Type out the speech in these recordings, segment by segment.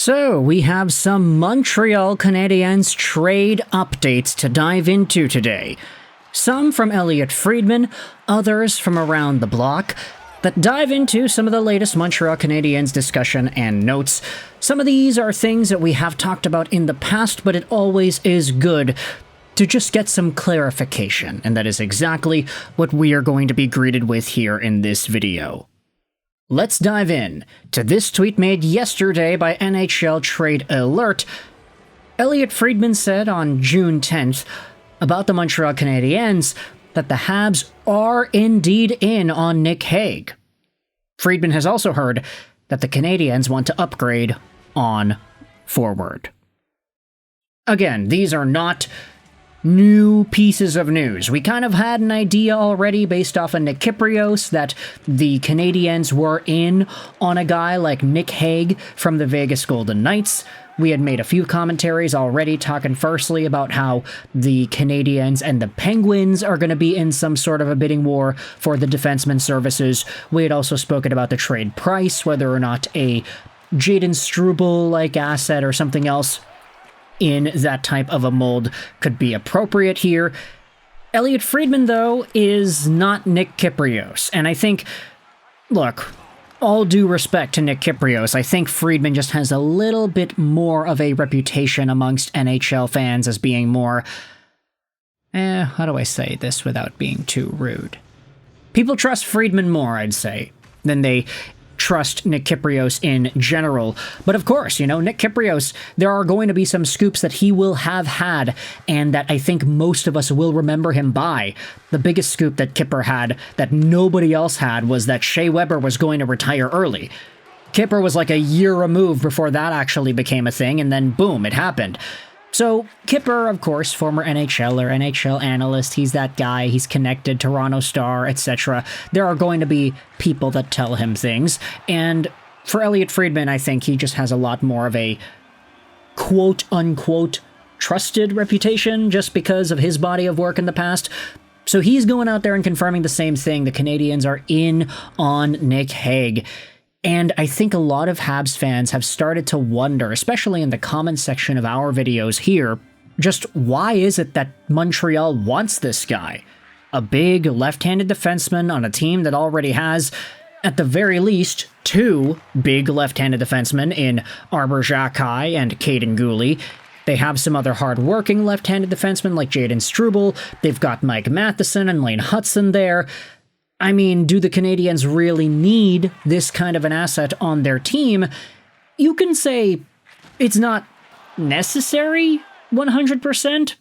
So, we have some Montreal Canadiens trade updates to dive into today. Some from Elliotte Friedman, others from around the block, that dive into some of the latest Montreal Canadiens discussion and notes. Some of these are things that we have talked about in the past, but it always is good to just get some clarification, and that is exactly what we are going to be greeted with here in this video. Let's dive in to this tweet made yesterday by NHL Trade Alert. Elliotte Friedman said on June 10th about the Montreal Canadiens that the Habs are indeed in on Nic Hague. Friedman has also heard that the Canadiens want to upgrade on forward. Again, these are not new pieces of news. We kind of had an idea already based off of Nick Kypreos that the Canadiens were in on a guy like Nic Hague from the Vegas Golden Knights. We had made a few commentaries already talking firstly about how the Canadiens and the Penguins are going to be in some sort of a bidding war for the defenseman services. We had also spoken about the trade price, whether or not a Jayden Struble-like asset or something else in that type of a mold could be appropriate here. Elliotte Friedman, though, is not Nick Kypreos, and I think, look, all due respect to Nick Kypreos, I think Friedman just has a little bit more of a reputation amongst NHL fans as being more, how do I say this without being too rude? People trust Friedman more, I'd say, than they trust Nick Kypreos in general. But of course, Nick Kypreos, there are going to be some scoops that he will have had, and that I think most of us will remember him by. The biggest scoop that Kipper had that nobody else had was that Shea Weber was going to retire early. Kipper was like a year removed before that actually became a thing, and then boom, it happened. So, Kipper, of course, former NHLer, NHL analyst, he's that guy, he's connected, Toronto Star, etc. There are going to be people that tell him things, and for Elliotte Friedman, I think he just has a lot more of a quote-unquote trusted reputation just because of his body of work in the past. So he's going out there and confirming the same thing. The Canadiens are in on Nic Hague. And I think a lot of Habs fans have started to wonder, especially in the comment section of our videos here, just why is it that Montreal wants this guy? A big left-handed defenseman on a team that already has, at the very least, two big left-handed defensemen in Arber Xhekaj and Cayden. They have some other hard-working left-handed defensemen like Jayden Struble. They've got Mike Matheson and Lane Hutson there. I mean, do the Canadiens really need this kind of an asset on their team? You can say it's not necessary 100%,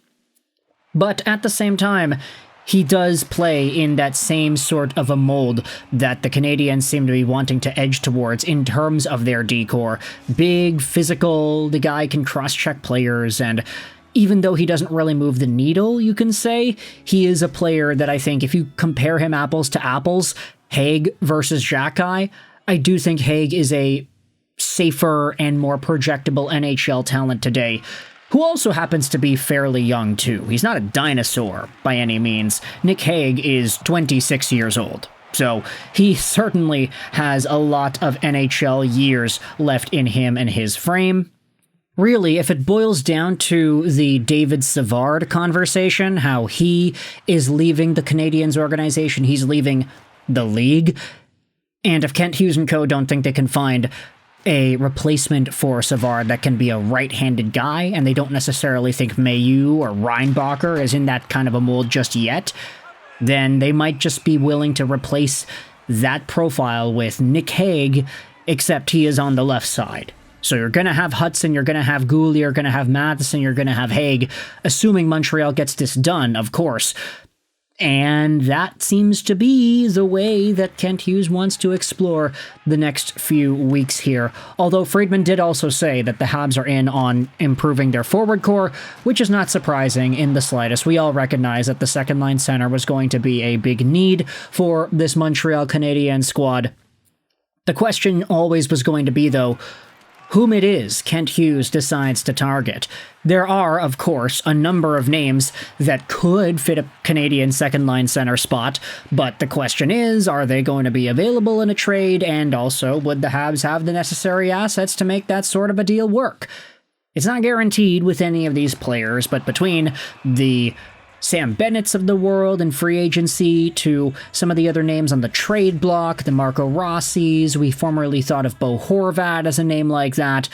but at the same time, he does play in that same sort of a mold that the Canadiens seem to be wanting to edge towards in terms of their decor. Big, physical, the guy can cross-check players, and even though he doesn't really move the needle, you can say, he is a player that I think if you compare him apples to apples, Hague versus Xhekaj, I do think Hague is a safer and more projectable NHL talent today, who also happens to be fairly young too. He's not a dinosaur by any means. Nic Hague is 26 years old. So he certainly has a lot of NHL years left in him and his frame. Really, if it boils down to the David Savard conversation, how he is leaving the Canadiens organization, he's leaving the league, and if Kent Hughes and co. don't think they can find a replacement for Savard that can be a right-handed guy, and they don't necessarily think Mailloux or Reinbacher is in that kind of a mold just yet, then they might just be willing to replace that profile with Nic Hague, except he is on the left side. So you're going to have Hutson, you're going to have Goulet, you're going to have Matheson, you're going to have Hague, assuming Montreal gets this done, of course. And that seems to be the way that Kent Hughes wants to explore the next few weeks here. Although Friedman did also say that the Habs are in on improving their forward core, which is not surprising in the slightest. We all recognize that the second-line center was going to be a big need for this Montreal Canadiens squad. The question always was going to be, though, whom it is Kent Hughes decides to target. There are, of course, a number of names that could fit a Canadian second-line center spot, but the question is, are they going to be available in a trade, and also, would the Habs have the necessary assets to make that sort of a deal work? It's not guaranteed with any of these players, but between the Sam Bennett's of the world in free agency to some of the other names on the trade block, the Marco Rossi's, we formerly thought of Bo Horvat as a name like that.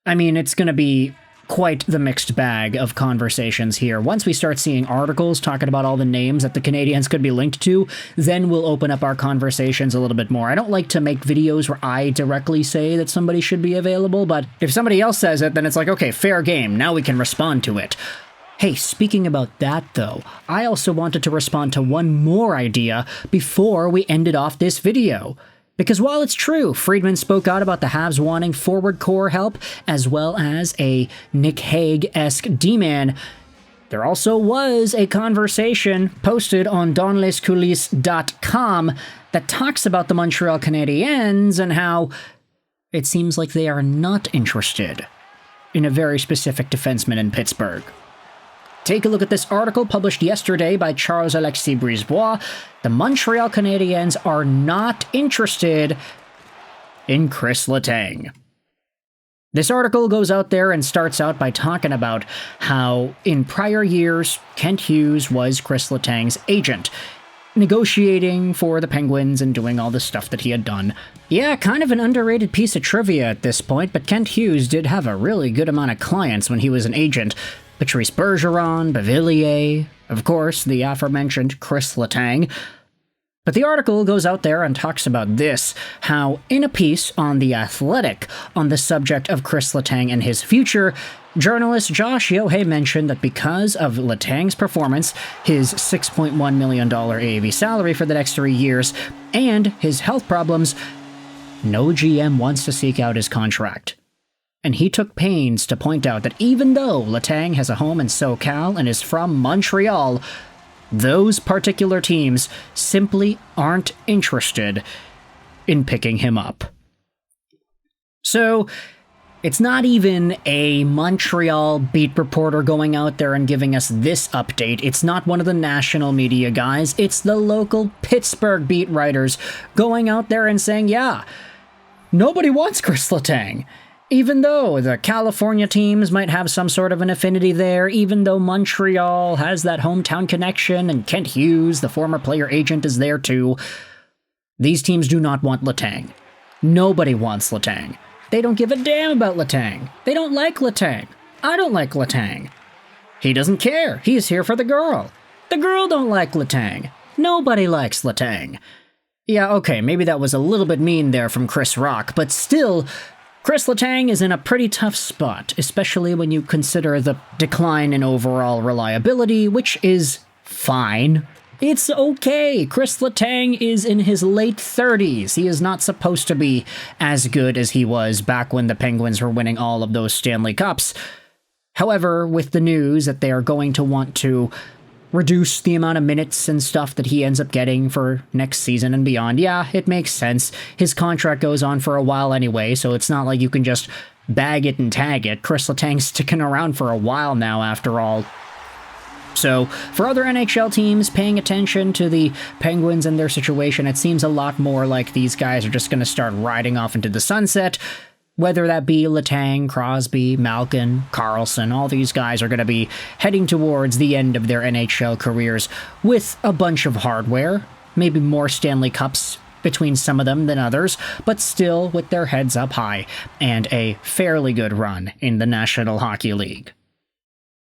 I mean, it's going to be quite the mixed bag of conversations here. Once we start seeing articles talking about all the names that the Canadiens could be linked to, then we'll open up our conversations a little bit more. I don't like to make videos where I directly say that somebody should be available, but if somebody else says it, then it's like, okay, fair game, now we can respond to it. Hey, speaking about that though, I also wanted to respond to one more idea before we ended off this video. Because while it's true, Friedman spoke out about the Habs wanting forward core help, as well as a Nic Hague-esque D-man, there also was a conversation posted on donlescoulisses.com that talks about the Montreal Canadiens and how it seems like they are not interested in a very specific defenseman in Pittsburgh. Take a look at this article published yesterday by Charles-Alexis Brisebois. The Montreal Canadiens are not interested in Kris Letang. This article goes out there and starts out by talking about how, in prior years, Kent Hughes was Kris Letang's agent, negotiating for the Penguins and doing all the stuff that he had done. Yeah, kind of an underrated piece of trivia at this point, but Kent Hughes did have a really good amount of clients when he was an agent. Patrice Bergeron, Beauvillier, of course, the aforementioned Kris Letang. But the article goes out there and talks about this, how in a piece on The Athletic on the subject of Kris Letang and his future, journalist Josh Yohe mentioned that because of Letang's performance, his $6.1 million AAV salary for the next 3 years, and his health problems, no GM wants to seek out his contract. And he took pains to point out that even though Letang has a home in SoCal and is from Montreal, those particular teams simply aren't interested in picking him up. So, it's not even a Montreal beat reporter going out there and giving us this update. It's not one of the national media guys. It's the local Pittsburgh beat writers going out there and saying, yeah, nobody wants Kris Letang. Even though the California teams might have some sort of an affinity there, even though Montreal has that hometown connection and Kent Hughes, the former player agent, is there too, these teams do not want Letang. Nobody wants Letang. They don't give a damn about Letang. They don't like Letang. I don't like Letang. He doesn't care. He's here for the girl. The girl don't like Letang. Nobody likes Letang. Yeah, okay, maybe that was a little bit mean there from Chris Rock, but still, Kris Letang is in a pretty tough spot, especially when you consider the decline in overall reliability, which is fine. It's okay. Kris Letang is in his late 30s. He is not supposed to be as good as he was back when the Penguins were winning all of those Stanley Cups. However, with the news that they are going to want to reduce the amount of minutes and stuff that he ends up getting for next season and beyond, yeah, it makes sense. His contract goes on for a while anyway, so it's not like you can just bag it and tag it. Kris Letang's sticking around for a while now, after all. So, for other NHL teams paying attention to the Penguins and their situation, it seems a lot more like these guys are just going to start riding off into the sunset. Whether that be Letang, Crosby, Malkin, Carlson, all these guys are going to be heading towards the end of their NHL careers with a bunch of hardware, maybe more Stanley Cups between some of them than others, but still with their heads up high and a fairly good run in the National Hockey League.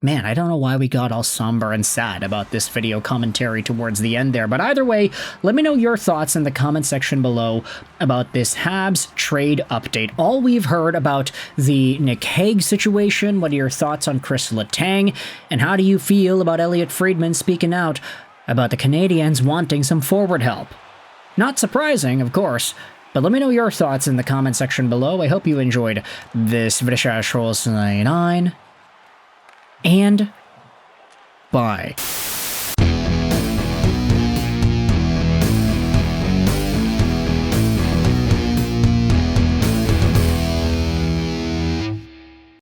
Man, I don't know why we got all somber and sad about this video commentary towards the end there, but either way, let me know your thoughts in the comment section below about this Habs trade update. All we've heard about the Nic Hague situation, what are your thoughts on Kris Letang, and how do you feel about Elliotte Friedman speaking out about the Canadiens wanting some forward help? Not surprising, of course, but let me know your thoughts in the comment section below. I hope you enjoyed this video. And bye.